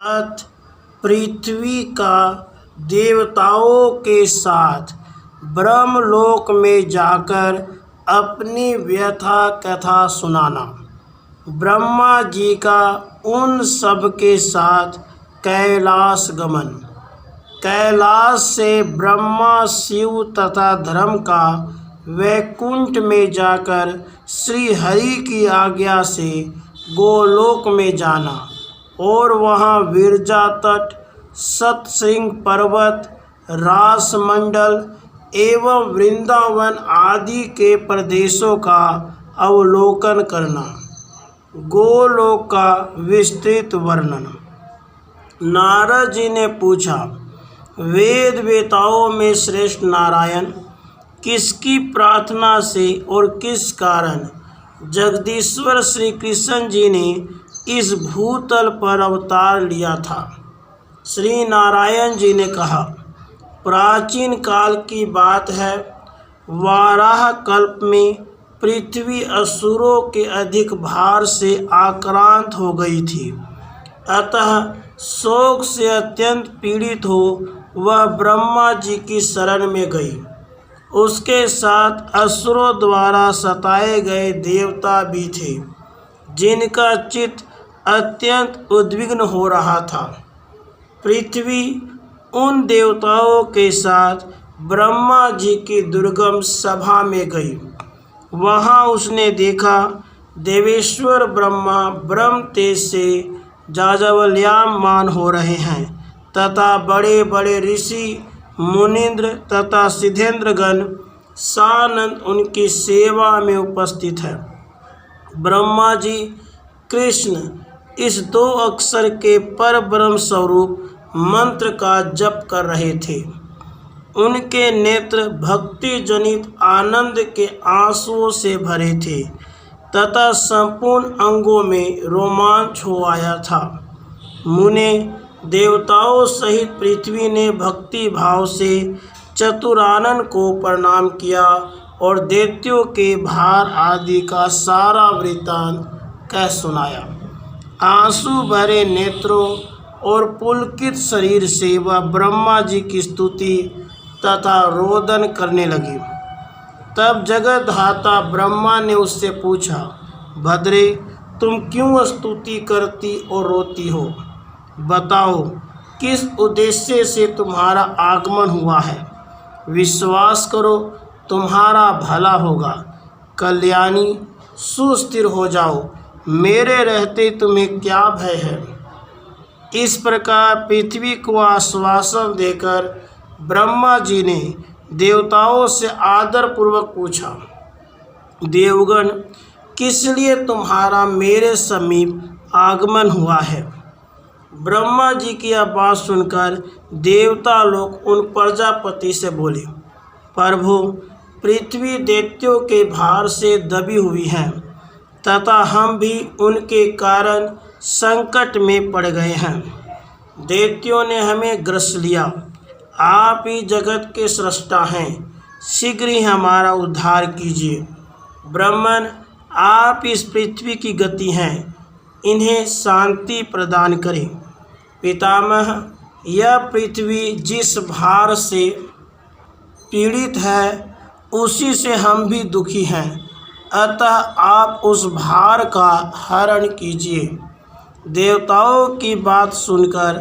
साथ पृथ्वी का देवताओं के साथ ब्रह्मलोक में जाकर अपनी व्यथा कथा सुनाना। ब्रह्मा जी का उन सब के साथ कैलाश गमन। कैलाश से ब्रह्मा शिव तथा धर्म का वैकुंठ में जाकर श्री हरि की आज्ञा से गोलोक में जाना और वहाँ विरजा तट, सतसिंह पर्वत, रासमंडल एवं वृंदावन आदि के प्रदेशों का अवलोकन करना। गोलोक का विस्तृत वर्णन। नारद जी ने पूछा, वेद वेताओं में श्रेष्ठ नारायण किसकी प्रार्थना से और किस कारण जगदीश्वर श्री कृष्ण जी ने इस भूतल पर अवतार लिया था? श्री नारायण जी ने कहा, प्राचीन काल की बात है। वाराह कल्प में पृथ्वी असुरों के अधिक भार से आक्रांत हो गई थी। अतः शोक से अत्यंत पीड़ित हो वह ब्रह्मा जी की शरण में गई। उसके साथ असुरों द्वारा सताए गए देवता भी थे, जिनका चित्त अत्यंत उद्विग्न हो रहा था। पृथ्वी उन देवताओं के साथ ब्रह्मा जी की दुर्गम सभा में गई। वहाँ उसने देखा देवेश्वर ब्रह्मा ब्रह्म तेज से जाज्वल्यमान हो रहे हैं तथा बड़े बड़े ऋषि मुनीन्द्र तथा सिद्धेंद्रगण सानंद उनकी सेवा में उपस्थित है। ब्रह्मा जी कृष्ण इस 2 अक्षर के पर ब्रह्म स्वरूप मंत्र का जप कर रहे थे। उनके नेत्र भक्ति जनित आनंद के आंसुओं से भरे थे तथा संपूर्ण अंगों में रोमांच हो आया था। मुने देवताओं सहित पृथ्वी ने भक्ति भाव से चतुरानन को प्रणाम किया और दैत्यों के भार आदि का सारा वृत्तांत कह सुनाया। आंसू भरे नेत्रों और पुलकित शरीर से वह ब्रह्मा जी की स्तुति तथा रोदन करने लगी। तब जगद्धाता ब्रह्मा ने उससे पूछा, भद्रे, तुम क्यों स्तुति करती और रोती हो? बताओ, किस उद्देश्य से तुम्हारा आगमन हुआ है? विश्वास करो, तुम्हारा भला होगा। कल्याणी, सुस्थिर हो जाओ, मेरे रहते तुम्हें क्या भय है? इस प्रकार पृथ्वी को आश्वासन देकर ब्रह्मा जी ने देवताओं से आदर पूर्वक पूछा, देवगण, किस लिए तुम्हारा मेरे समीप आगमन हुआ है? ब्रह्मा जी की यह बात सुनकर देवता लोग उन प्रजापति से बोले, प्रभु, पृथ्वी दैत्यों के भार से दबी हुई है तथा हम भी उनके कारण संकट में पड़ गए हैं। दैत्यों ने हमें ग्रस लिया। आप ही जगत के सृष्टा हैं, शीघ्र ही हमारा उद्धार कीजिए। ब्रह्मन, आप इस पृथ्वी की गति हैं, इन्हें शांति प्रदान करें। पितामह, यह पृथ्वी जिस भार से पीड़ित है उसी से हम भी दुखी हैं, अतः आप उस भार का हरण कीजिए। देवताओं की बात सुनकर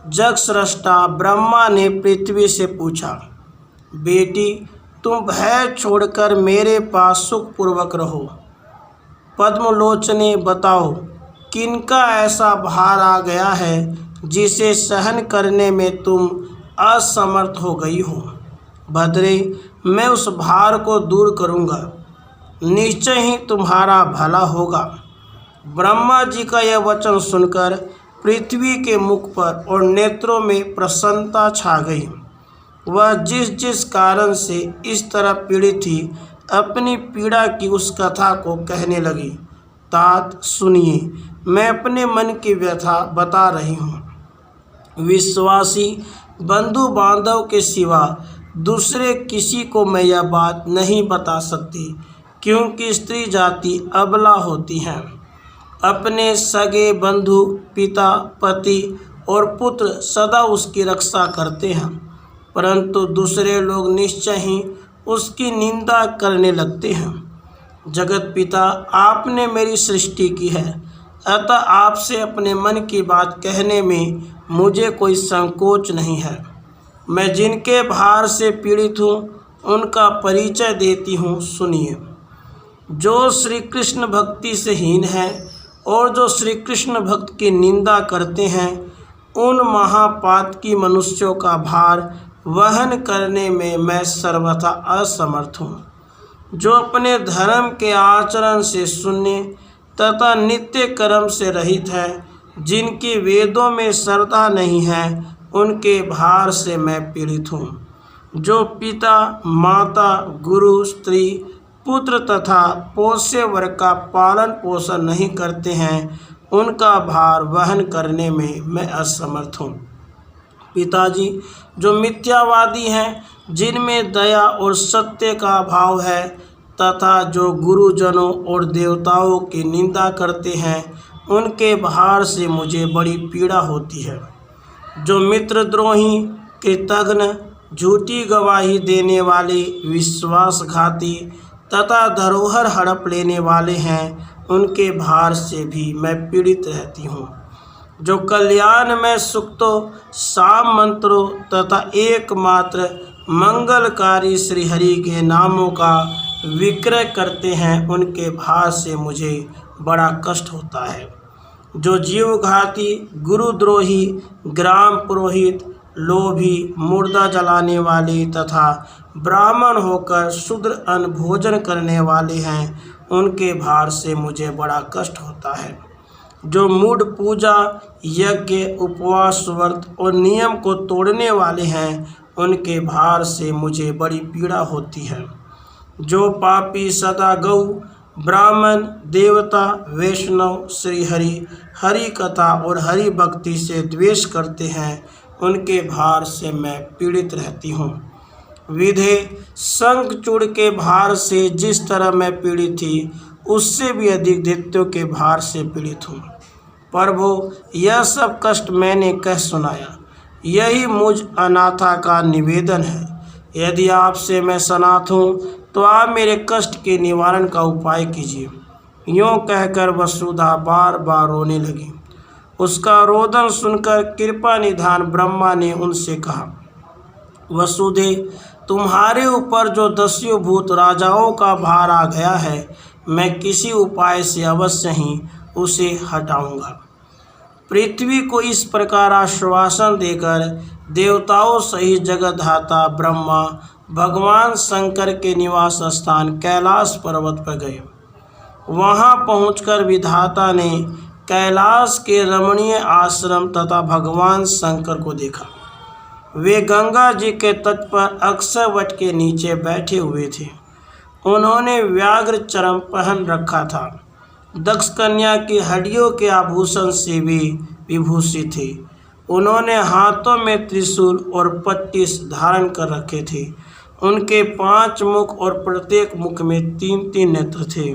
जगसृष्टा ब्रह्मा ने पृथ्वी से पूछा, बेटी, तुम भय छोड़कर मेरे पास सुखपूर्वक रहो। पद्मलोचने, बताओ, किनका ऐसा भार आ गया है जिसे सहन करने में तुम असमर्थ हो गई हो? भद्रे, मैं उस भार को दूर करूँगा, निश्चय ही तुम्हारा भला होगा। ब्रह्मा जी का यह वचन सुनकर पृथ्वी के मुख पर और नेत्रों में प्रसन्नता छा गई। वह जिस जिस कारण से इस तरह पीड़ित थी, अपनी पीड़ा की उस कथा को कहने लगी। तात, सुनिए, मैं अपने मन की व्यथा बता रही हूँ। विश्वासी बंधु बांधव के सिवा दूसरे किसी को मैं यह बात नहीं बता सकती, क्योंकि स्त्री जाति अबला होती है। अपने सगे बंधु, पिता, पति और पुत्र सदा उसकी रक्षा करते हैं, परंतु दूसरे लोग निश्चय ही उसकी निंदा करने लगते हैं। जगत पिता, आपने मेरी सृष्टि की है, अतः आपसे अपने मन की बात कहने में मुझे कोई संकोच नहीं है। मैं जिनके भार से पीड़ित हूँ उनका परिचय देती हूँ, सुनिए। जो श्री कृष्ण भक्ति से हीन है और जो श्री कृष्ण भक्त की निंदा करते हैं, उन महापातकी मनुष्यों का भार वहन करने में मैं सर्वथा असमर्थ हूँ। जो अपने धर्म के आचरण से शून्य तथा नित्य कर्म से रहित है, जिनकी वेदों में श्रद्धा नहीं है, उनके भार से मैं पीड़ित हूँ। जो पिता, माता, गुरु, स्त्री, पुत्र तथा पोष्य वर्ग का पालन पोषण नहीं करते हैं, उनका भार वहन करने में मैं असमर्थ हूँ। पिताजी, जो मिथ्यावादी हैं, जिनमें दया और सत्य का भाव है, तथा जो गुरुजनों और देवताओं की निंदा करते हैं, उनके भार से मुझे बड़ी पीड़ा होती है। जो मित्रद्रोही, कृतघ्न, झूठी गवाही देने वाले, विश्वासघाती तथा धरोहर हड़प लेने वाले हैं, उनके भार से भी मैं पीड़ित रहती हूँ। जो कल्याणमय सूक्तों, साम मंत्रों तथा एकमात्र मंगलकारी श्रीहरि के नामों का विक्रय करते हैं, उनके भार से मुझे बड़ा कष्ट होता है। जो जीवघाती, गुरुद्रोही, ग्राम पुरोहित, लोभी, मुर्दा जलाने वाले तथा ब्राह्मण होकर शूद्र अन्न भोजन करने वाले हैं, उनके भार से मुझे बड़ा कष्ट होता है। जो मूढ़ पूजा, यज्ञ, उपवास, व्रत और नियम को तोड़ने वाले हैं, उनके भार से मुझे बड़ी पीड़ा होती है। जो पापी सदा गौ, ब्राह्मण, देवता, वैष्णव, श्रीहरि, हरि कथा और हरि भक्ति से द्वेष करते हैं, उनके भार से मैं पीड़ित रहती हूँ। विधे, शंखचूड़ के भार से जिस तरह मैं पीड़ित थी, उससे भी अधिक दैत्यों के भार से पीड़ित हूँ। प्रभु, यह सब कष्ट मैंने कह सुनाया, यही मुझ अनाथा का निवेदन है। यदि आपसे मैं सनाथ हूँ तो आप मेरे कष्ट के निवारण का उपाय कीजिए। यूँ कहकर वसुधा बार बार रोने लगी। उसका रोदन सुनकर कृपा निधान ब्रह्मा ने उनसे कहा, वसुधे, तुम्हारे ऊपर जो दस्यु भूत राजाओं का भार आ गया है, मैं किसी उपाय से अवश्य ही उसे हटाऊंगा। पृथ्वी को इस प्रकार आश्वासन देकर देवताओं सहित जगद्धाता ब्रह्मा भगवान शंकर के निवास स्थान कैलाश पर्वत पर गए। वहां पहुंचकर विधाता ने कैलाश के रमणीय आश्रम तथा भगवान शंकर को देखा। वे गंगा जी के तट पर अक्षय वट के नीचे बैठे हुए थे। उन्होंने व्याघ्र चर्म पहन रखा था। दक्ष कन्या की हड्डियों के आभूषण से भी विभूषित थे। उन्होंने हाथों में त्रिशूल और पट्टिस धारण कर रखे थे। उनके 5 मुख और प्रत्येक मुख में 3-3 नेत्र थे।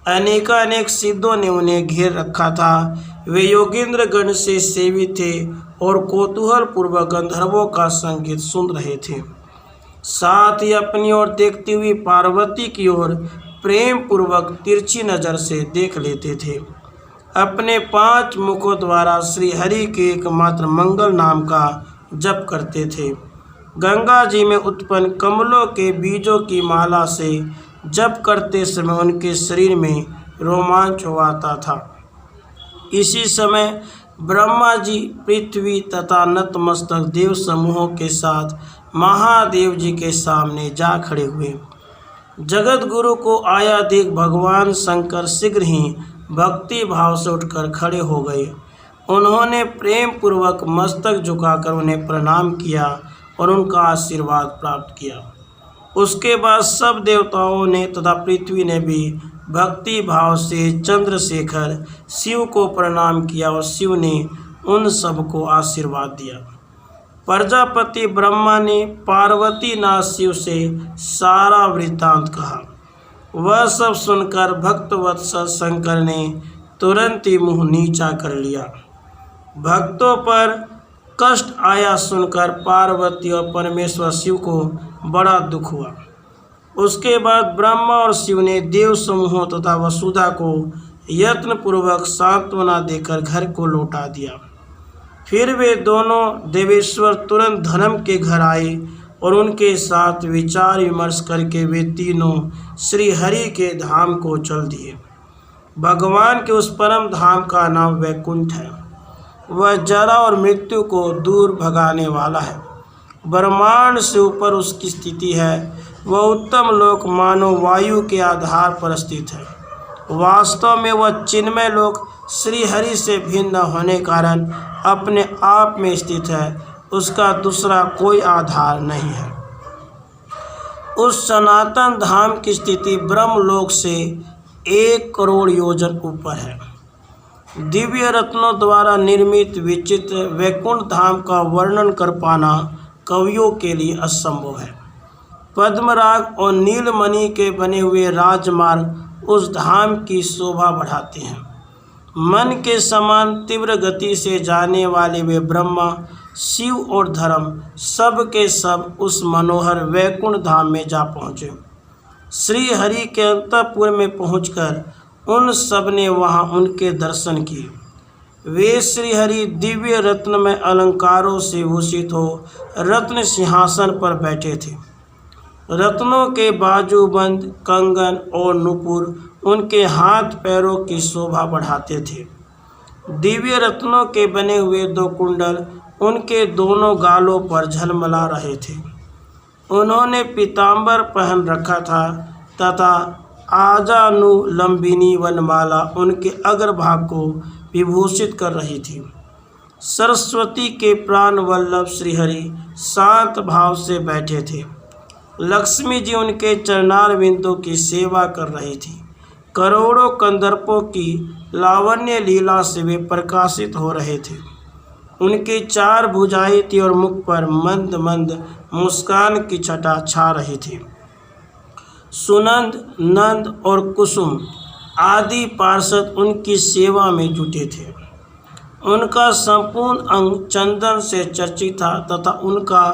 अनेकानेक सिद्धों ने उन्हें घेर रखा था। वे योगेंद्र गण से सेवित थे और कौतूहल पूर्वक गंधर्वों का संगीत सुन रहे थे। साथ ही अपनी ओर देखती हुई पार्वती की ओर प्रेम पूर्वक तिरछी नज़र से देख लेते थे। अपने 5 मुखों द्वारा श्री हरि के एकमात्र मंगल नाम का जप करते थे। गंगा जी में उत्पन्न कमलों के बीजों की माला से जप करते समय उनके शरीर में रोमांच होता था। इसी समय ब्रह्मा जी पृथ्वी तथा नतमस्तक देव समूहों के साथ महादेव जी के सामने जा खड़े हुए। जगत गुरु को आया देख भगवान शंकर शीघ्र ही भक्ति भाव से उठकर खड़े हो गए। उन्होंने प्रेम पूर्वक मस्तक झुकाकर उन्हें प्रणाम किया और उनका आशीर्वाद प्राप्त किया। उसके बाद सब देवताओं ने तथा पृथ्वी ने भी भक्ति भाव से चंद्रशेखर शिव को प्रणाम किया और शिव ने उन सबको आशीर्वाद दिया। प्रजापति ब्रह्मा ने पार्वती नाथ शिव से सारा वृत्तांत कहा। वह सब सुनकर भक्तवत्सल शंकर ने तुरंत ही मुँह नीचा कर लिया। भक्तों पर कष्ट आया सुनकर पार्वती और परमेश्वर शिव को बड़ा दुख हुआ। उसके बाद ब्रह्मा और शिव ने देव समूहों तथा वसुधा को यत्नपूर्वक सांत्वना देकर घर को लौटा दिया। फिर वे दोनों देवेश्वर तुरंत धर्म के घर आए और उनके साथ विचार विमर्श करके वे तीनों श्री हरि के धाम को चल दिए। भगवान के उस परम धाम का नाम वैकुंठ है। वह जरा और मृत्यु को दूर भगाने वाला है। ब्रह्मांड से ऊपर उसकी स्थिति है। वह उत्तम लोक मानव वायु के आधार पर स्थित है। वास्तव में वह चिन्मय लोक श्री हरि से भिन्न होने कारण अपने आप में स्थित है। उसका दूसरा कोई आधार नहीं है। उस सनातन धाम की स्थिति ब्रह्मलोक से 1 करोड़ योजन ऊपर है। दिव्य रत्नों द्वारा निर्मित विचित्र वैकुंठ धाम का वर्णन कर पाना कवियों के लिए असंभव है। पद्मराग और नीलमणि के बने हुए राजमार्ग उस धाम की शोभा बढ़ाते हैं। मन के समान तीव्र गति से जाने वाले वे ब्रह्मा, शिव और धर्म सब के सब उस मनोहर वैकुंठ धाम में जा पहुँचे। श्री हरि के अंतःपुर में पहुंचकर उन सब ने वहाँ उनके दर्शन किए। वे श्री हरि दिव्य रत्न में अलंकारों से भूषित हो रत्न सिंहासन पर बैठे थे। रत्नों के बाजूबंद, कंगन और नुपुर उनके हाथ पैरों की शोभा बढ़ाते थे। दिव्य रत्नों के बने हुए 2 कुंडल उनके दोनों गालों पर झलमला रहे थे। उन्होंने पीताम्बर पहन रखा था तथा आजानुलंबिनी वनमाला उनके अग्रभाग को विभूषित कर रही थी। सरस्वती के प्राण वल्लभ श्रीहरि शांत भाव से बैठे थे। लक्ष्मी जी उनके चरणार बिंदु की सेवा कर रही थी। करोड़ों कंदर्पों की लावण्य लीला से वे प्रकाशित हो रहे थे। उनकी 4 भुजाएं थी और मुख पर मंद मंद मुस्कान की छटा छा रही थी। सुनंद, नंद और कुसुम आदि पार्षद उनकी सेवा में जुटे थे। उनका संपूर्ण अंग चंदन से चर्चित था तथा उनका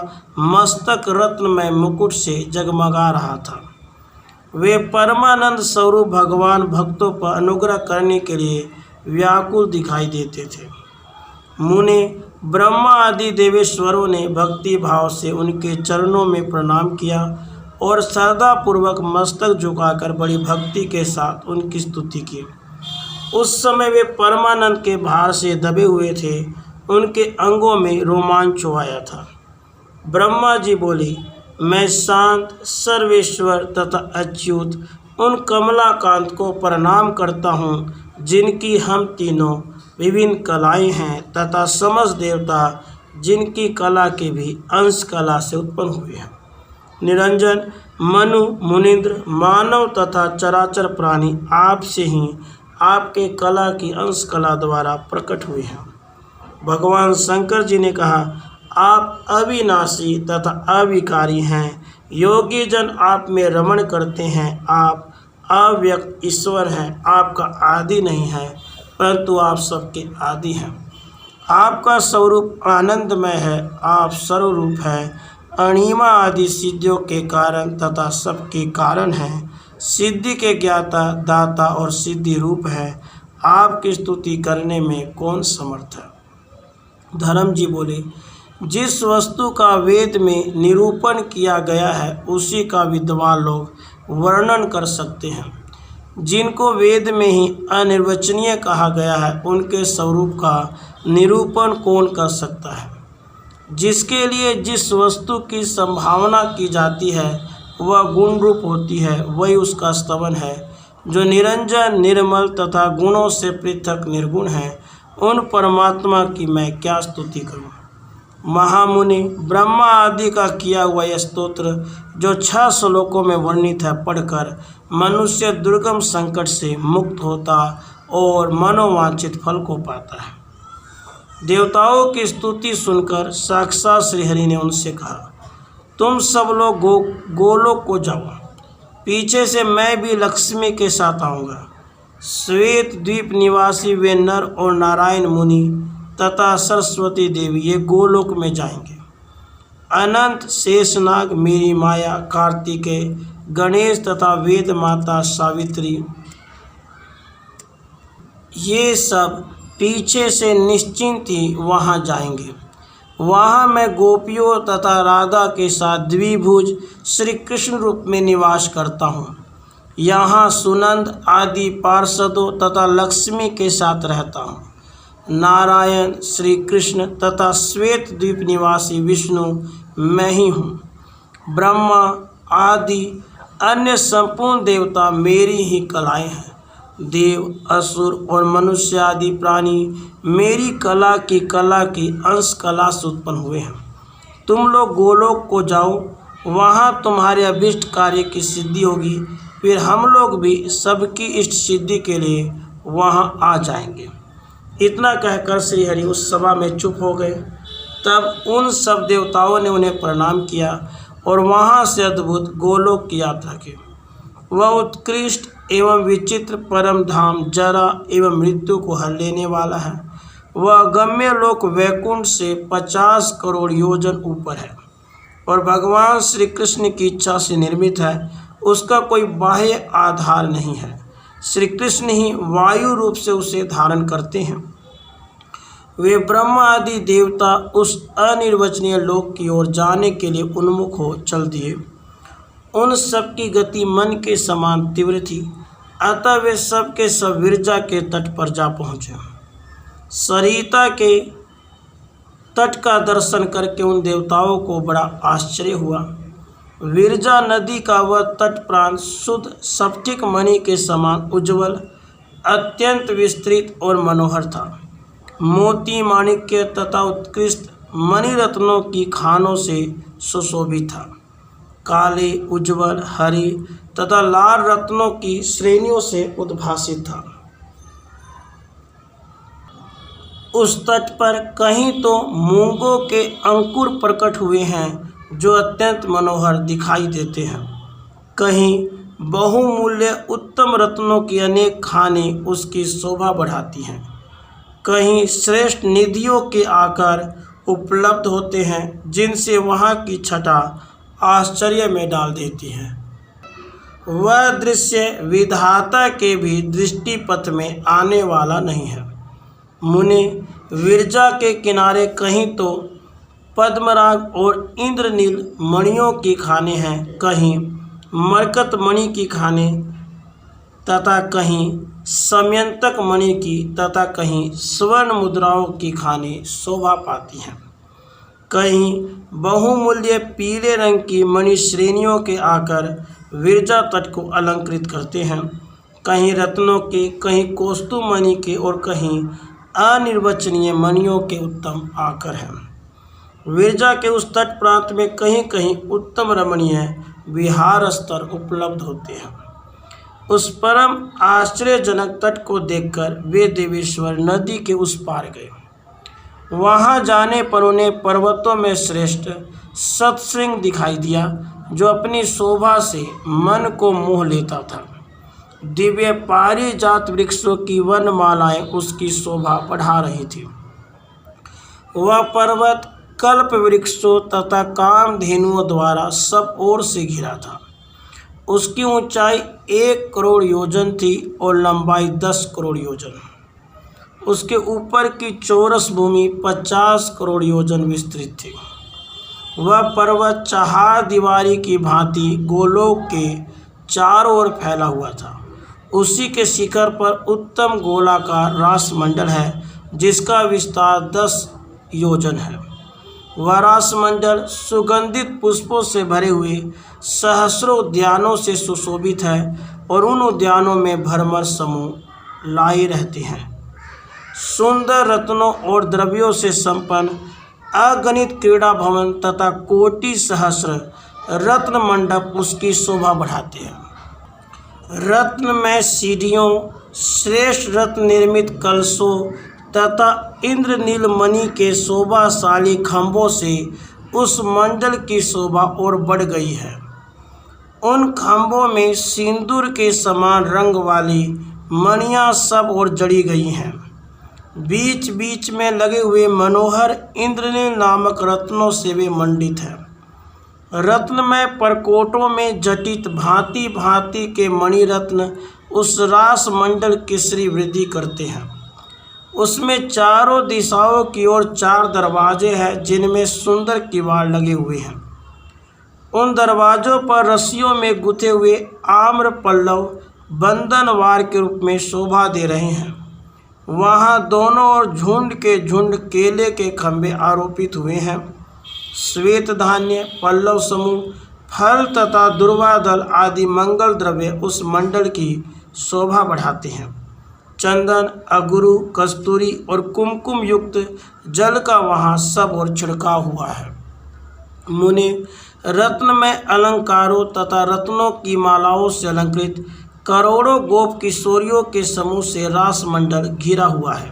मस्तक रत्नमय मुकुट से जगमगा रहा था। वे परमानंद स्वरूप भगवान भक्तों पर अनुग्रह करने के लिए व्याकुल दिखाई देते थे। मुनि, ब्रह्मा आदि देवेश्वरों ने भक्ति भाव से उनके चरणों में प्रणाम किया और श्रद्धापूर्वक मस्तक झुकाकर बड़ी भक्ति के साथ उनकी स्तुति की। उस समय वे परमानंद के भार से दबे हुए थे। उनके अंगों में रोमांच आया था। ब्रह्मा जी बोले, मैं शांत, सर्वेश्वर तथा अच्युत उन कमलाकांत को प्रणाम करता हूँ जिनकी हम तीनों विभिन्न कलाएं हैं तथा समस्त देवता जिनकी कला के भी अंश कला से उत्पन्न हुए हैं। निरंजन, मनु, मुनीन्द्र, मानव तथा चराचर प्राणी आपसे ही आपके कला की अंश कला द्वारा प्रकट हुए हैं। भगवान शंकर जी ने कहा, आप अविनाशी तथा अविकारी हैं। योगी जन आप में रमण करते हैं। आप अव्यक्त ईश्वर हैं। आपका आदि नहीं है परंतु आप सबके आदि हैं। आपका स्वरूप आनंदमय है। आप सर्वरूप हैं। अणिमा आदि सिद्धियों के कारण तथा सबके कारण हैं। सिद्धि के ज्ञाता, दाता और सिद्धि रूप है। आपकी स्तुति करने में कौन समर्थ है। धर्म जी बोले, जिस वस्तु का वेद में निरूपण किया गया है उसी का विद्वान लोग वर्णन कर सकते हैं। जिनको वेद में ही अनिर्वचनीय कहा गया है उनके स्वरूप का निरूपण कौन कर सकता है। जिसके लिए जिस वस्तु की संभावना की जाती है वह गुण रूप होती है, वही उसका स्तवन है। जो निरंजन, निर्मल तथा गुणों से पृथक निर्गुण है, उन परमात्मा की मैं क्या स्तुति करूं। महामुनि, ब्रह्मा आदि का किया हुआ यह स्तोत्र जो 6 श्लोकों में वर्णित है, पढ़कर मनुष्य दुर्गम संकट से मुक्त होता और मनोवांछित फल को पाता है। देवताओं की स्तुति सुनकर साक्षात श्रीहरि ने उनसे कहा, तुम सब लोग गोलोक को जाओ। पीछे से मैं भी लक्ष्मी के साथ आऊँगा। श्वेत द्वीप निवासी वे नर और नारायण मुनि तथा सरस्वती देवी ये गोलोक में जाएंगे। अनंत शेषनाग मेरी माया कार्तिकेय गणेश तथा वेद माता सावित्री ये सब पीछे से निश्चिंत ही वहाँ जाएंगे। वहाँ मैं गोपियों तथा राधा के साथ द्विभुज श्री कृष्ण रूप में निवास करता हूँ। यहाँ सुनंद आदि पार्षदों तथा लक्ष्मी के साथ रहता हूँ। नारायण श्री कृष्ण तथा श्वेत द्वीप निवासी विष्णु मैं ही हूँ। ब्रह्मा आदि अन्य संपूर्ण देवता मेरी ही कलाएं हैं। देव असुर और मनुष्य आदि प्राणी मेरी कला की अंश कला से उत्पन्न हुए हैं। तुम लोग गोलोक को जाओ, वहाँ तुम्हारे अभिष्ट कार्य की सिद्धि होगी। फिर हम लोग भी सबकी इष्ट सिद्धि के लिए वहाँ आ जाएंगे। इतना कहकर श्री हरि उस सभा में चुप हो गए। तब उन सब देवताओं ने उन्हें प्रणाम किया और वहाँ से अद्भुत गोलोक की यात्रा की। वह उत्कृष्ट एवं विचित्र परम धाम जरा एवं मृत्यु को हर लेने वाला है। वह गम्य लोक वैकुंठ से 50 करोड़ योजन ऊपर है और भगवान श्री कृष्ण की इच्छा से निर्मित है। उसका कोई बाह्य आधार नहीं है। श्री कृष्ण ही वायु रूप से उसे धारण करते हैं। वे ब्रह्मा आदि देवता उस अनिर्वचनीय लोक की ओर जाने के लिए उन्मुख हो चल दिए। उन सब की गति मन के समान तीव्र थी, अतः वे सब के सब विरजा के तट पर जा पहुँचे। सरिता के तट का दर्शन करके उन देवताओं को बड़ा आश्चर्य हुआ। विरजा नदी का वह तट प्रांत शुद्ध स्फटिक मणि के समान उज्ज्वल, अत्यंत विस्तृत और मनोहर था। मोती माणिक्य तथा उत्कृष्ट मणिरत्नों की खानों से सुशोभित था। काले, उज्ज्वल, हरे तथा लाल रत्नों की श्रेणियों से उद्भासित था। उस तट पर कहीं तो मूंगों के अंकुर प्रकट हुए हैं जो अत्यंत मनोहर दिखाई देते हैं। कहीं बहुमूल्य उत्तम रत्नों की अनेक खानें उसकी शोभा बढ़ाती हैं। कहीं श्रेष्ठ निधियों के आकार उपलब्ध होते हैं जिनसे वहाँ की छटा आश्चर्य में डाल देती है। वह दृश्य विधाता के भी दृष्टिपथ में आने वाला नहीं है। मुने, विरजा के किनारे कहीं तो पद्मराग और इंद्रनील मणियों की खानें हैं, कहीं मरकत मणि की खानें तथा कहीं समयंतक मणि की तथा कहीं स्वर्ण मुद्राओं की खानें शोभा पाती हैं। कहीं बहुमूल्य पीले रंग की मणि श्रेणियों के आकर विरजा तट को अलंकृत करते हैं। कहीं रत्नों के, कहीं कौस्तुभ मणि के और कहीं अनिर्वचनीय मणियों के उत्तम आकर हैं। विरजा के उस तट प्रांत में कहीं कहीं उत्तम रमणीय विहार स्तर उपलब्ध होते हैं। उस परम आश्चर्यजनक तट को देखकर वे देवेश्वर नदी के उस पार गए। वहाँ जाने पर उन्हें पर्वतों में श्रेष्ठ सतशृंग दिखाई दिया, जो अपनी शोभा से मन को मोह लेता था। दिव्य पारिजात वृक्षों की वनमालाएं उसकी शोभा बढ़ा रही थी। वह पर्वत कल्प वृक्षों तथा कामधेनुओं द्वारा सब ओर से घिरा था। उसकी ऊंचाई 1 करोड़ योजन थी और लंबाई 10 करोड़ योजन। उसके ऊपर की चौरस भूमि 50 करोड़ योजन विस्तृत थी। वह पर्वत चहारदीवारी की भांति गोलोक के चारों ओर फैला हुआ था। उसी के शिखर पर उत्तम गोलाकार रासमंडल है, जिसका विस्तार 10 योजन है। वह रासमंडल सुगंधित पुष्पों से भरे हुए सहस्रों उद्यानों से सुशोभित है और उन उद्यानों में भरमर समूह लाए रहते हैं। सुंदर रत्नों और द्रव्यों से संपन्न अगणित क्रीड़ा भवन तथा कोटि सहस्र रत्न मंडप उसकी शोभा बढ़ाते हैं। रत्नमय सीढ़ियों, श्रेष्ठ रत्न निर्मित कलशों तथा इंद्रनील मणि के शोभाशाली खंभों से उस मंडल की शोभा और बढ़ गई है। उन खंभों में सिंदूर के समान रंग वाली मणियाँ सब और जड़ी गई हैं। बीच बीच में लगे हुए मनोहर इंद्रनील नामक रत्नों से वे मंडित हैं। रत्नमय परकोटों में जटित भांति भांति के मणिरत्न उस रास मंडल की श्री वृद्धि करते हैं। उसमें चारों दिशाओं की ओर 4 दरवाजे हैं जिनमें सुंदर किवाड़ लगे हुए हैं। उन दरवाजों पर रस्सियों में गुथे हुए आम्र पल्लव बंधनवार के रूप में शोभा दे रहे हैं। वहाँ दोनों ओर झुंड के झुंड केले के खंभे आरोपित हुए हैं। श्वेत धान्य, पल्लव समूह, फल तथा दुर्वादल आदि मंगल द्रव्य उस मंडल की शोभा बढ़ाते हैं। चंदन, अगरू, कस्तूरी और कुमकुम युक्त जल का वहाँ सब ओर छिड़काव हुआ है। मुनि रत्नमय अलंकारों तथा रत्नों की मालाओं से अलंकृत करोड़ों गोप किशोरियों के समूह से रास मंडल घिरा हुआ है।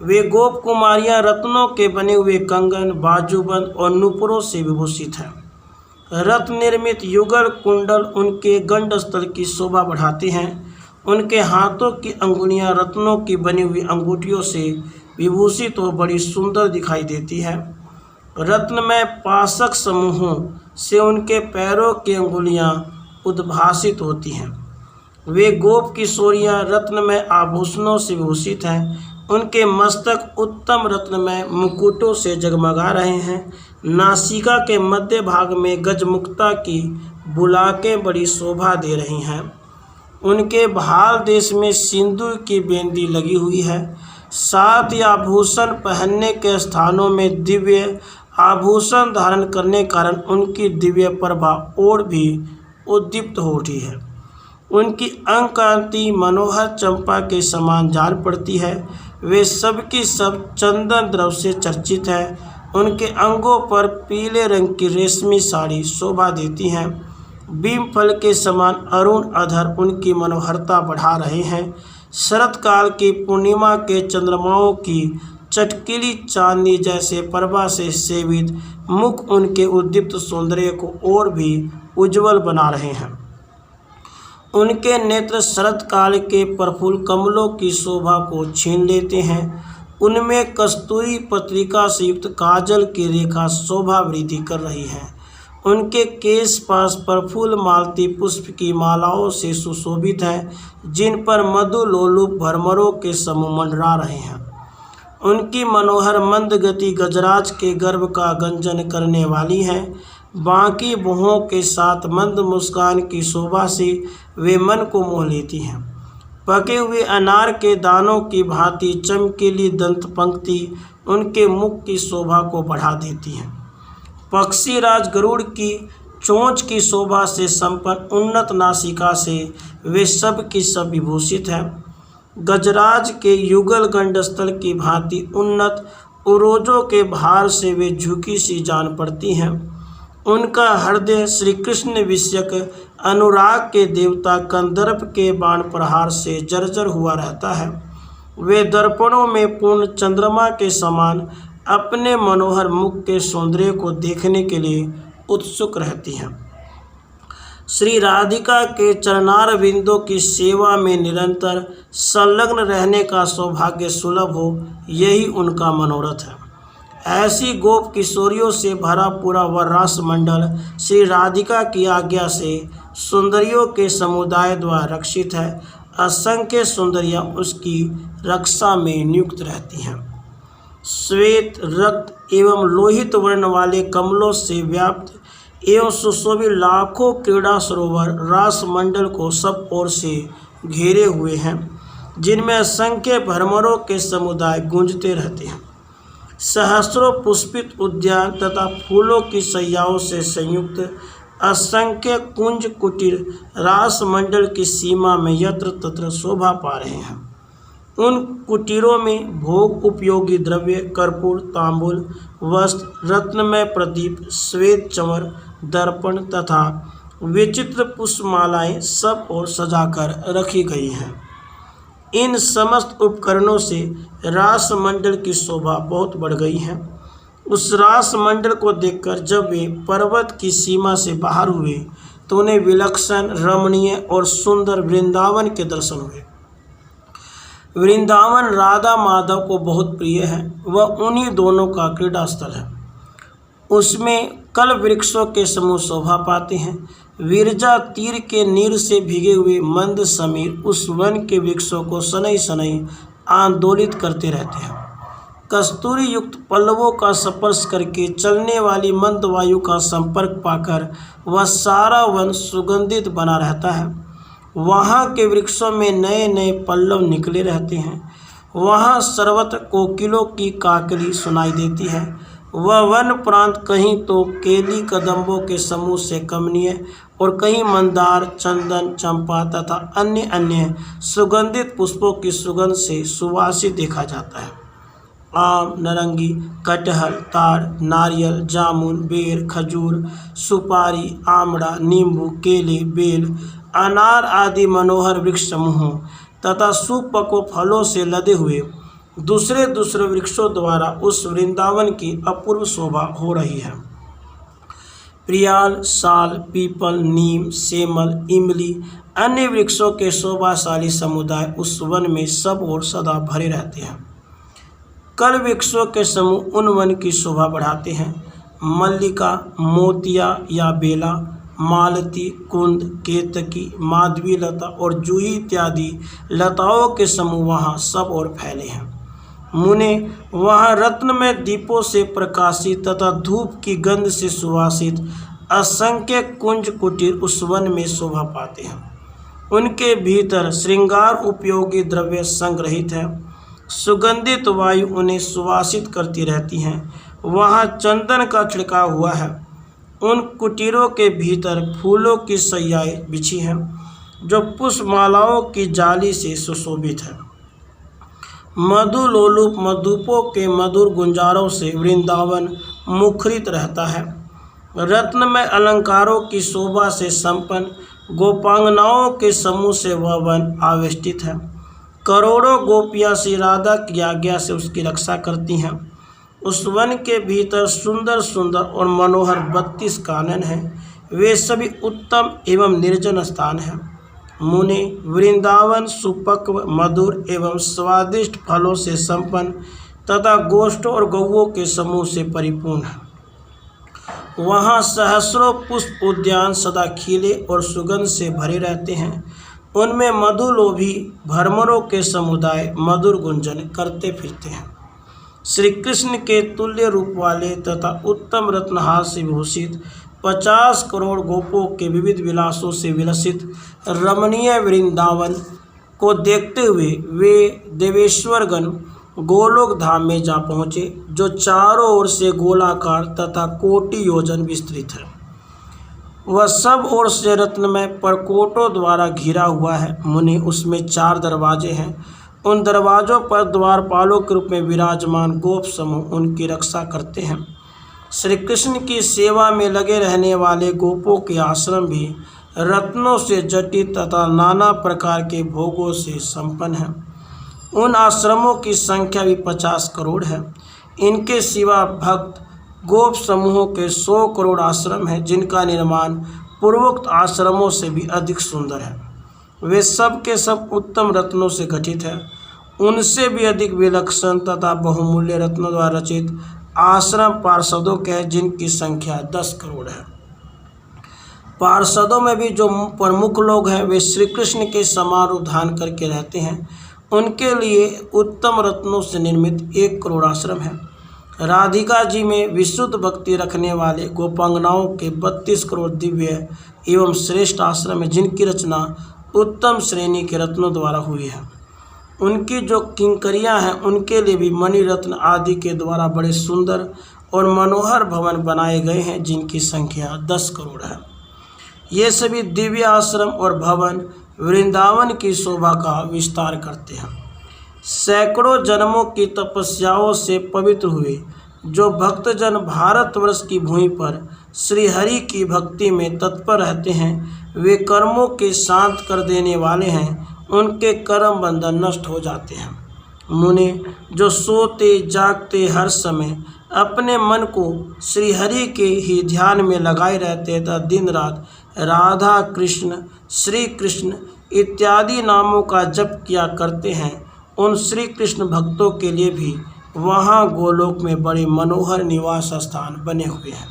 वे गोप कुमारियाँ रत्नों के बने हुए कंगन, बाजूबंद और नूपुरों से विभूषित हैं। रत्न निर्मित युगल कुंडल उनके गंडस्थल की शोभा बढ़ाते हैं। उनके हाथों की अंगुलियां रत्नों की बनी हुई अंगूठियों से विभूषित हो बड़ी सुंदर दिखाई देती है। रत्नमय पाशक समूहों से उनके पैरों की अंगुलियां उद्भासित होती हैं। वे गोप किशोरियाँ रत्नमय आभूषणों से विभूषित हैं। उनके मस्तक उत्तम रत्नमय मुकुटों से जगमगा रहे हैं। नासिका के मध्य भाग में गजमुक्ता की बुलाकें बड़ी शोभा दे रही हैं। उनके भाल देश में सिंदूर की बेंदी लगी हुई है। साथ ही आभूषण पहनने के स्थानों में दिव्य आभूषण धारण करने के कारण उनकी दिव्य प्रभा और भी उद्दीप्त हो उठी है। उनकी अंग कांति मनोहर चंपा के समान जान पड़ती है। वे सबकी सब चंदन द्रव से चर्चित है। उनके अंगों पर पीले रंग की रेशमी साड़ी शोभा देती हैं। भीम फल के समान अरुण अधर उनकी मनोहरता बढ़ा रहे हैं। शरत काल की पूर्णिमा के चंद्रमाओं की चटकीली चांदनी जैसे प्रभा से सेवित मुख उनके उद्दीप्त सौंदर्य को और भी उज्जवल बना रहे हैं। उनके नेत्र शरत काल के प्रफुल्ल कमलों की शोभा को छीन लेते हैं। उनमें कस्तूरी पत्रिका से युक्त काजल की रेखा शोभा वृद्धि कर रही है। उनके केश पास प्रफुल्ल मालती पुष्प की मालाओं से सुशोभित हैं, जिन पर मधुलोलुप भरमरों के समूह मंडरा रहे हैं। उनकी मनोहर मंद गति गजराज के गर्भ का गंजन करने वाली है। बाकी भुहों के साथ मंद मुस्कान की शोभा से वे मन को मोह लेती हैं। पके हुए अनार के दानों की भांति चमकीली दंत पंक्ति उनके मुख की शोभा को बढ़ा देती है। पक्षी राज गरुड़ की चोंच की शोभा से संपन्न उन्नत नासिका से वे सब की सब विभूषित हैं। गजराज के युगल गंडस्थल की भांति उन्नत उरोजों के भार से वे झुकी सी जान पड़ती हैं। उनका हृदय श्री कृष्ण विषयक अनुराग के देवता कंदर्प के बाण प्रहार से जर्जर हुआ रहता है। वे दर्पणों में पूर्ण चंद्रमा के समान अपने मनोहर मुख के सौंदर्य को देखने के लिए उत्सुक रहती हैं। श्री राधिका के चरणार बिंदों की सेवा में निरंतर संलग्न रहने का सौभाग्य सुलभ हो, यही उनका मनोरथ है। ऐसी गोप किशोरियों से भरा पूरा वह रास मंडल श्री राधिका की आज्ञा से सुंदरियों के समुदाय द्वारा रक्षित है। असंख्य सुंदरियां उसकी रक्षा में नियुक्त रहती हैं। श्वेत, रक्त एवं लोहित वर्ण वाले कमलों से व्याप्त एवं सुशोभित लाखों क्रीड़ा सरोवर रास मंडल को सब ओर से घेरे हुए हैं, जिनमें असंख्य भ्रमरों के समुदाय गूंजते रहते हैं। सहस्रों पुष्पित उद्यान तथा फूलों की सैयाओं से संयुक्त असंख्य कुंज कुटीर रास मंडल की सीमा में यत्र तत्र शोभा पा रहे हैं। उन कुटीरों में भोग उपयोगी द्रव्य, कर्पूर, तांबूल, वस्त्र, रत्नमय प्रदीप, श्वेत चंवर, दर्पण तथा विचित्र पुष्पमालाएं सब ओर सजाकर रखी गई हैं। इन समस्त उपकरणों से रास मंडल की शोभा बहुत बढ़ गई है। उस रास मंडल को देखकर जब वे पर्वत की सीमा से बाहर हुए तो उन्हें विलक्षण, रमणीय और सुंदर वृंदावन के दर्शन हुए। वृंदावन राधा माधव को बहुत प्रिय है। वह उन्हीं दोनों का क्रीड़ा स्थल है। उसमें कल वृक्षों के समूह शोभा पाते हैं। विरजा तीर के नीर से भीगे हुए मंद समीर उस वन के वृक्षों को शनैः शनैः आंदोलित करते रहते हैं। कस्तूरी युक्त पल्लवों का स्पर्श करके चलने वाली मंद वायु का संपर्क पाकर वह सारा वन सुगंधित बना रहता है। वहाँ के वृक्षों में नए नए पल्लव निकले रहते हैं। वहाँ सर्वत्र कोकिलों की काकली सुनाई देती है। वह वन प्रांत कहीं तो केली कदम्बों के समूह से कमनीय और कहीं मंदार, चंदन, चंपा तथा अन्य अन्य सुगंधित पुष्पों की सुगंध से सुवासित देखा जाता है। आम, नारंगी, कटहल, ताड़, नारियल, जामुन, बेर, खजूर, सुपारी, आमड़ा, नींबू, केले, बेल, अनार आदि मनोहर वृक्ष समूहों तथा सुपक्व फलों से लदे हुए दूसरे दूसरे वृक्षों द्वारा उस वृंदावन की अपूर्व शोभा हो रही है। प्रियाल, साल, पीपल, नीम, सेमल, इमली अन्य वृक्षों के शोभाशाली समुदाय उस वन में सब और सदा भरे रहते हैं। कल वृक्षों के समूह उन वन की शोभा बढ़ाते हैं। मल्लिका, मोतिया या बेला, मालती, कुंद, केतकी, माधवी लता और जूही इत्यादि लताओं के समूह वहाँ सब और फैले हैं। मुने वहाँ रत्न में दीपों से प्रकाशित तथा धूप की गंध से सुवासित असंख्य कुंज कुटीर उस वन में शोभा पाते हैं। उनके भीतर श्रृंगार उपयोगी द्रव्य संग्रहित है। सुगंधित वायु उन्हें सुवासित करती रहती हैं। वहाँ चंदन का छिड़काव हुआ है। उन कुटीरों के भीतर फूलों की सैयाएँ बिछी हैं जो पुष्पमालाओं की जाली से सुशोभित है। मधुलोलुप मधुपों के मधुर गुंजारों से वृंदावन मुखरित रहता है। रत्नमय अलंकारों की शोभा से संपन्न गोपांगनाओं के समूह से वह वन आवेष्टित है। करोड़ों गोपियाँ श्री राधा की आज्ञा से उसकी रक्षा करती हैं। उस वन के भीतर सुंदर सुंदर और मनोहर 32 कानन हैं। वे सभी उत्तम एवं निर्जन स्थान हैं। मुनि, वृंदावन सुपक्व, मधुर एवं स्वादिष्ट फलों से संपन्न तथा गोष्ठों और गौओं के समूह से परिपूर्ण है। वहाँ सहस्रों पुष्प उद्यान सदा खिले और सुगंध से भरे रहते हैं। उनमें मधुलोभी भ्रमरों के समुदाय मधुर गुंजन करते फिरते हैं। श्री कृष्ण के तुल्य रूप वाले तथा उत्तम रत्नहार से विभूषित 50 करोड़ गोपों के विविध विलासों से विलसित रमणीय वृंदावन को देखते हुए वे देवेश्वरगण गोलोक धाम में जा पहुँचे, जो चारों ओर से गोलाकार तथा कोटि योजन विस्तृत है। वह सब ओर से रत्नमय परकोटों द्वारा घिरा हुआ है। मुनि, उसमें 4 दरवाजे हैं। उन दरवाज़ों पर द्वारपालों के रूप में विराजमान गोप समूह उनकी रक्षा करते हैं। श्री कृष्ण की सेवा में लगे रहने वाले गोपों के आश्रम भी रत्नों से जटित तथा नाना प्रकार के भोगों से संपन्न हैं। उन आश्रमों की संख्या भी 50 करोड़ है। इनके सिवा भक्त गोप समूहों के 100 करोड़ आश्रम हैं, जिनका निर्माण पूर्वोक्त आश्रमों से भी अधिक सुंदर है। वे सब के सब उत्तम रत्नों से गठित है। उनसे भी अधिक विलक्षण तथा बहुमूल्य रत्नों द्वारा रचित आश्रम पार्षदों के हैं, जिनकी संख्या 10 करोड़ है। पार्षदों में भी जो प्रमुख लोग हैं वे श्री कृष्ण के समान रूप धारण करके रहते हैं। उनके लिए उत्तम रत्नों से निर्मित 1 करोड़ आश्रम है। राधिका जी में विशुद्ध भक्ति रखने वाले गोपांगनाओं के 32 करोड़ दिव्य एवं श्रेष्ठ आश्रम है, जिनकी रचना उत्तम श्रेणी के रत्नों द्वारा हुई है। उनकी जो किंकरियां हैं उनके लिए भी मणि रत्न आदि के द्वारा बड़े सुंदर और मनोहर भवन बनाए गए हैं, जिनकी संख्या 10 करोड़ है। ये सभी दिव्य आश्रम और भवन वृंदावन की शोभा का विस्तार करते हैं। सैकड़ों जन्मों की तपस्याओं से पवित्र हुए जो भक्तजन भारतवर्ष की भूमि पर श्री हरि की भक्ति में तत्पर रहते हैं, वे कर्मों के शांत कर देने वाले हैं। उनके कर्म बंधन नष्ट हो जाते हैं। मुनि, जो सोते जागते हर समय अपने मन को श्री हरि के ही ध्यान में लगाए रहते तथा दिन रात राधा कृष्ण, श्री कृष्ण इत्यादि नामों का जप किया करते हैं, उन श्री कृष्ण भक्तों के लिए भी वहाँ गोलोक में बड़े मनोहर निवास स्थान बने हुए हैं।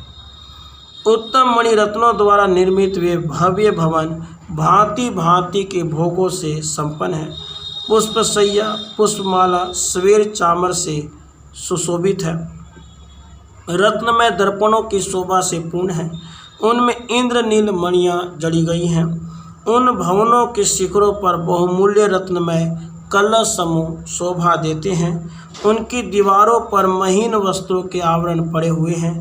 उत्तम मणि रत्नों द्वारा निर्मित वे भव्य भवन भांति भांति के भोगों से संपन्न है। पुष्पशैया पुष्पमाला श्वेत चामर से सुशोभित है। रत्नमय दर्पणों की शोभा से पूर्ण है। उनमें इंद्रनील मणियाँ जड़ी गई हैं। उन भवनों के शिखरों पर बहुमूल्य रत्नमय कलश समूह शोभा देते हैं। उनकी दीवारों पर महीन वस्त्रों के आवरण पड़े हुए हैं।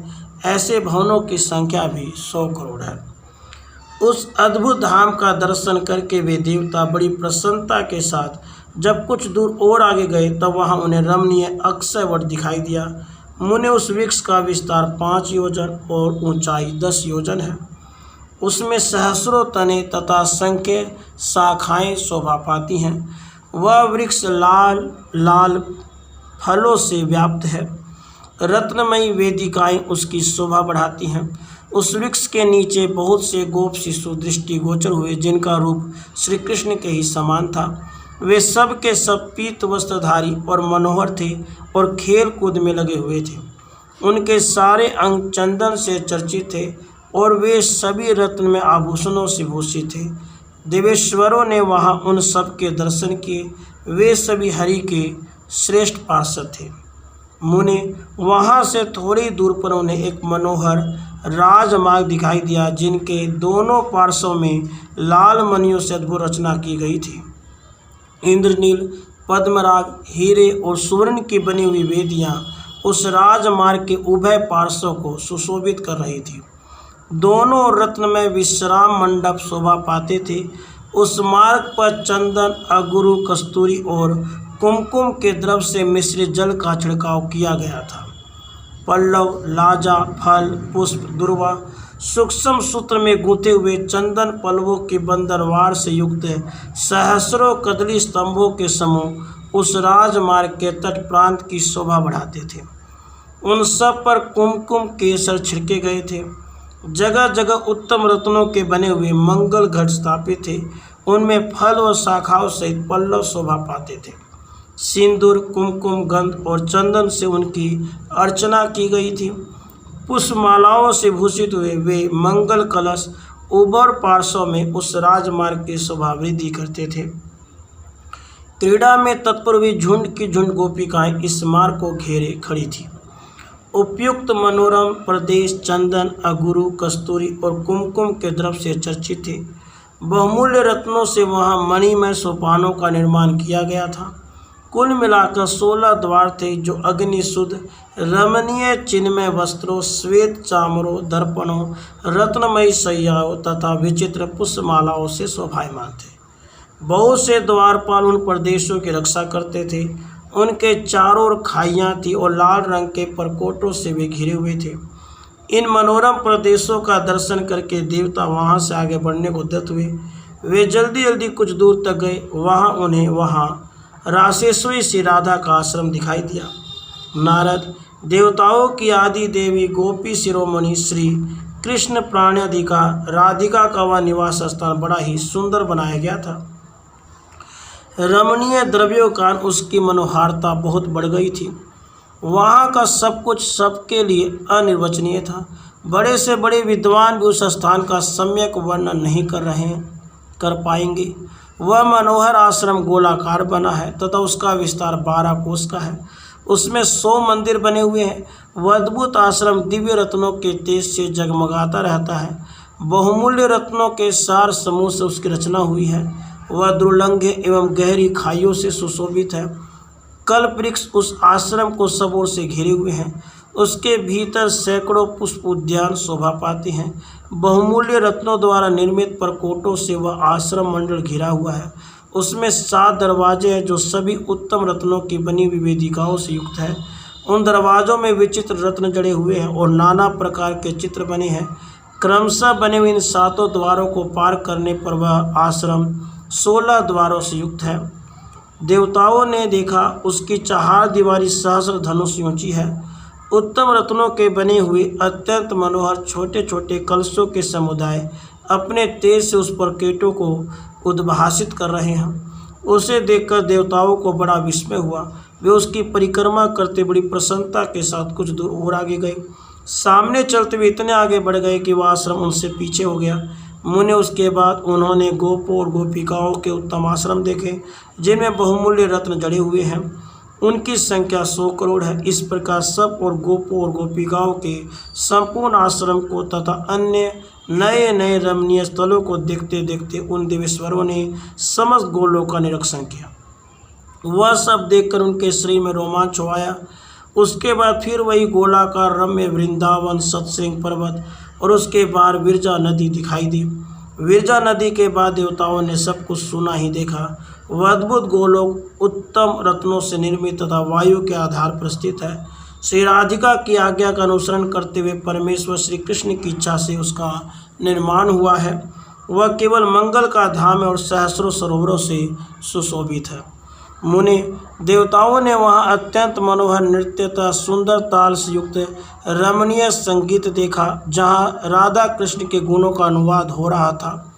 ऐसे भवनों की संख्या भी 100 करोड़ है। उस अद्भुत धाम का दर्शन करके वे देवता बड़ी प्रसन्नता के साथ जब कुछ दूर और आगे गए तब वहाँ उन्हें रमणीय अक्षय वट दिखाई दिया। मुने उस वृक्ष का विस्तार 5 योजन और ऊंचाई 10 योजन है। उसमें सहस्रों तने तथा असंख्य शाखाएं शोभा पाती हैं। वह वृक्ष लाल लाल फलों से व्याप्त है। रत्नमयी वेदिकाएं उसकी शोभा बढ़ाती हैं। उस वृक्ष के नीचे बहुत से गोप शिशु दृष्टिगोचर हुए, जिनका रूप श्री कृष्ण के ही समान था। वे सब के सब पीत वस्त्रधारी और मनोहर थे और खेल कूद में लगे हुए थे। उनके सारे अंग चंदन से चर्चित थे और वे सभी रत्न में आभूषणों से भूषित थे। देवेश्वरों ने वहाँ उन सब के दर्शन किए। वे सभी हरि के श्रेष्ठ पार्षद थे। मुने वहाँ से थोड़ी दूर पर उन्हें एक मनोहर राजमार्ग दिखाई दिया, जिनके दोनों पार्श्वों में लाल मणियों से अद्भुत रचना की गई थी। इंद्रनील पद्मराग हीरे और सुवर्ण की बनी हुई वेदियाँ उस राजमार्ग के उभय पार्श्वों को सुशोभित कर रही थी। दोनों रत्न में विश्राम मंडप शोभा पाते थे। उस मार्ग पर चंदन अगुरु कस्तूरी और कुमकुम के द्रव्य से मिश्रित जल का छिड़काव किया गया था। पल्लव लाजा फल पुष्प दुर्वा सूक्ष्म सूत्र में गूंथे हुए चंदन पल्लवों की बंदरवार से युक्त सहस्रों कदली स्तंभों के समूह उस राजमार्ग के तट प्रांत की शोभा बढ़ाते थे। उन सब पर कुमकुम केसर छिड़के गए थे। जगह जगह उत्तम रत्नों के बने हुए मंगल घट स्थापित थे। उनमें फल और शाखाओं सहित पल्लव शोभा पाते थे। सिंदूर कुमकुम गंध और चंदन से उनकी अर्चना की गई थी। पुष्पमालाओं से भूषित हुए वे मंगल कलश उबर पार्श्व में उस राजमार्ग की शोभा वृद्धि करते थे। क्रीड़ा में तत्पर हुई झुंड की झुंड गोपिकाएं इस मार्ग को घेरे खड़ी थी। उपयुक्त मनोरम प्रदेश चंदन अगुरु कस्तूरी और कुमकुम के द्रव्य से चर्चित थे। बहुमूल्य रत्नों से वहाँ मणिमय सोपानों का निर्माण किया गया था। कुल मिलाकर 16 द्वार थे, जो अग्नि शुद्ध रमणीय चिन्मय वस्त्रों श्वेत चामरों दर्पणों रत्नमयी शैयाओं तथा विचित्र पुष्पमालाओं से शोभायमान थे। बहुत से द्वारपाल उन प्रदेशों की रक्षा करते थे। उनके चारों ओर खाइयाँ थी और लाल रंग के परकोटों से वे घिरे हुए थे। इन मनोरम प्रदेशों का दर्शन करके देवता वहाँ से आगे बढ़ने को उद्यत हुए। वे जल्दी जल्दी कुछ दूर तक गए। उन्हें वहाँ रासेश्वरी श्री राधा का आश्रम दिखाई दिया। नारद देवताओं की आदि देवी गोपी शिरोमणि श्री कृष्ण प्राणाधिका राधिका का वह निवास स्थान बड़ा ही सुंदर बनाया गया था। रमणीय द्रव्यों का उसकी मनोहारता बहुत बढ़ गई थी। वहाँ का सब कुछ सबके लिए अनिर्वचनीय था। बड़े से बड़े विद्वान भी उस स्थान का सम्यक वर्णन नहीं कर पाएंगे। वह मनोहर आश्रम गोलाकार बना है तथा उसका विस्तार 12 कोस का है। उसमें 100 मंदिर बने हुए हैं। वह अद्भुत आश्रम दिव्य रत्नों के तेज से जगमगाता रहता है। बहुमूल्य रत्नों के सार समूह से उसकी रचना हुई है। वह दुर्लंघ एवं गहरी खाइयों से सुशोभित है। कल्प वृक्ष उस आश्रम को सब ओर से घिरे हुए हैं। उसके भीतर सैकड़ों पुष्प उद्यान शोभा पाते हैं। बहुमूल्य रत्नों द्वारा निर्मित परकोटों से वह आश्रम मंडल घिरा हुआ है। उसमें 7 दरवाजे हैं, जो सभी उत्तम रत्नों की बनी हुई वेदिकाओं से युक्त है। उन दरवाज़ों में विचित्र रत्न जड़े हुए हैं और नाना प्रकार के चित्र बने हैं। क्रमशः बने हुए इन 7 द्वारों को पार करने पर वह आश्रम 16 द्वारों से युक्त है। देवताओं ने देखा, उसकी 4 दीवारी सहस्र धनुष ऊंची है। उत्तम रत्नों के बने हुए अत्यंत मनोहर छोटे छोटे कलशों के समुदाय अपने तेज से उस पर कीटों को उद्भासित कर रहे हैं। उसे देखकर देवताओं को बड़ा विस्मय हुआ। वे उसकी परिक्रमा करते बड़ी प्रसन्नता के साथ कुछ दूर और आगे गए। सामने चलते हुए इतने आगे बढ़ गए कि वह आश्रम उनसे पीछे हो गया। मुने उसके बाद उन्होंने गोपों और गोपिकाओं के उत्तम आश्रम देखे, जिनमें बहुमूल्य रत्न जड़े हुए हैं। उनकी संख्या 100 करोड़ है। इस प्रकार सब और गोपों और गोपिकाओं के संपूर्ण आश्रम को तथा अन्य नए नए रमणीय स्थलों को देखते देखते उन देवेश्वरों ने समस्त गोलोक का निरीक्षण किया। वह सब देखकर उनके शरीर में रोमांच हो आया। उसके बाद फिर वही गोलाकार रम्य वृंदावन, सत्संग पर्वत और उसके बाद विरजा नदी दिखाई दी। विरजा नदी के बाद देवताओं ने सब कुछ सुना ही देखा। वह अद्भुत गोलोक उत्तम रत्नों से निर्मित तथा वायु के आधार पर स्थित है। श्री राधिका की आज्ञा का अनुसरण करते हुए परमेश्वर श्री कृष्ण की इच्छा से उसका निर्माण हुआ है। वह केवल मंगल का धाम है और सहस्रों सरोवरों से सुशोभित है। मुनि देवताओं ने वहाँ अत्यंत मनोहर नृत्य तथा सुंदर ताल से युक्त रमणीय संगीत देखा, जहाँ राधा कृष्ण के गुणों का अनुवाद हो रहा था।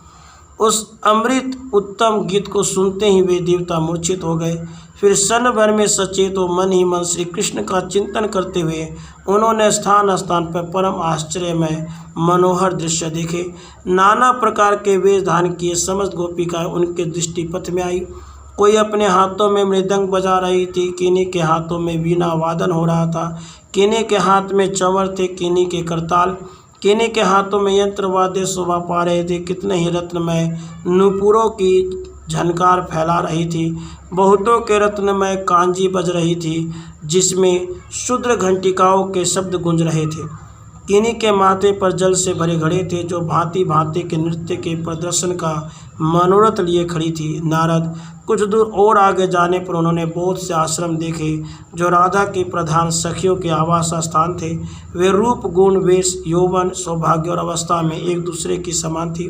उस अमृत उत्तम गीत को सुनते ही वे देवता मूर्छित हो गए। फिर क्षण भर में सचेत हो मन ही मन श्री कृष्ण का चिंतन करते हुए उन्होंने स्थान स्थान पर परम आश्चर्यमय मनोहर दृश्य देखे। नाना प्रकार के वेश धारण किए समस्त गोपिकाएं उनके दृष्टिपथ में आई। कोई अपने हाथों में मृदंग बजा रही थी, किन्हीं के हाथों में वीणा वादन हो रहा था, किन्हीं के हाथ में चंवर थे, किन्हीं के करताल, किन्हीं के हाथों में यंत्र वाद्य शोभा पा रहे थे। कितने ही रत्नमय नूपुरों की झनकार फैला रही थी। बहुतों के रत्नमय कांजी बज रही थी, जिसमें शुद्र घंटिकाओं के शब्द गूंज रहे थे। किन्हीं के माथे पर जल से भरे घड़े थे, जो भांति भांति के नृत्य के प्रदर्शन का मनोरथ लिए खड़ी थी। नारद कुछ दूर और आगे जाने पर उन्होंने बहुत से आश्रम देखे, जो राधा की प्रधान सखियों के आवास स्थान थे। वे रूप, गुण, वेश, यौवन, सौभाग्य और अवस्था में एक दूसरे की समान थी।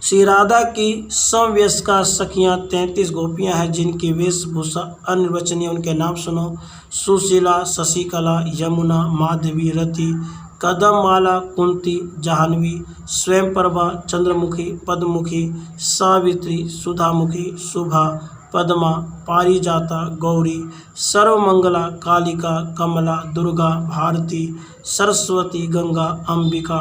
श्री राधा की समवयस्का सखियाँ 33 गोपियाँ हैं, जिनकी वेशभूषा अनिर्वचनीय। उनके नाम सुनो: सुशीला, शशिकला, यमुना, माधवी, रति, कदममाला, कुंती, जाह्नवी, स्वयंप्रभा, चंद्रमुखी, पद्ममुखी, सावित्री, सुधामुखी, शुभा, पद्मा, पारिजाता, गौरी, सर्वमंगला, कालिका, कमला, दुर्गा, भारती, सरस्वती, गंगा, अंबिका,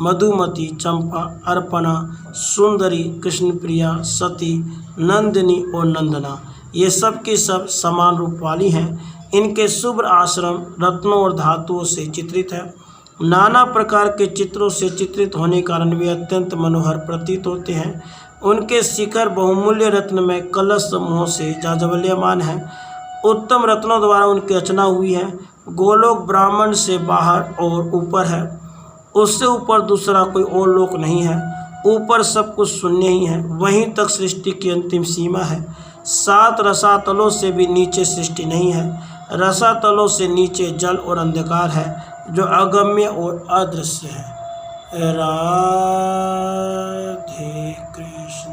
मधुमती, चंपा, अर्पणा, सुंदरी, कृष्णप्रिया, सती, नंदिनी और नंदना। ये सब की सब समान रूप वाली हैं। इनके शुभ्र आश्रम रत्नों और धातुओं से चित्रित है। नाना प्रकार के चित्रों से चित्रित होने के कारण वे अत्यंत मनोहर प्रतीत होते हैं। उनके शिखर बहुमूल्य रत्न में कलश समूहों से जाज्वल्यमान है। उत्तम रत्नों द्वारा उनकी रचना हुई है। गोलोक ब्राह्मण से बाहर और ऊपर है, उससे ऊपर दूसरा कोई और लोक नहीं है। ऊपर सब कुछ शून्य ही है, वहीं तक सृष्टि की अंतिम सीमा है। 7 रसातलों से भी नीचे सृष्टि नहीं है। रसातलों से नीचे जल और अंधकार है, जो अगम्य और अदृश्य है। राधे कृष्ण।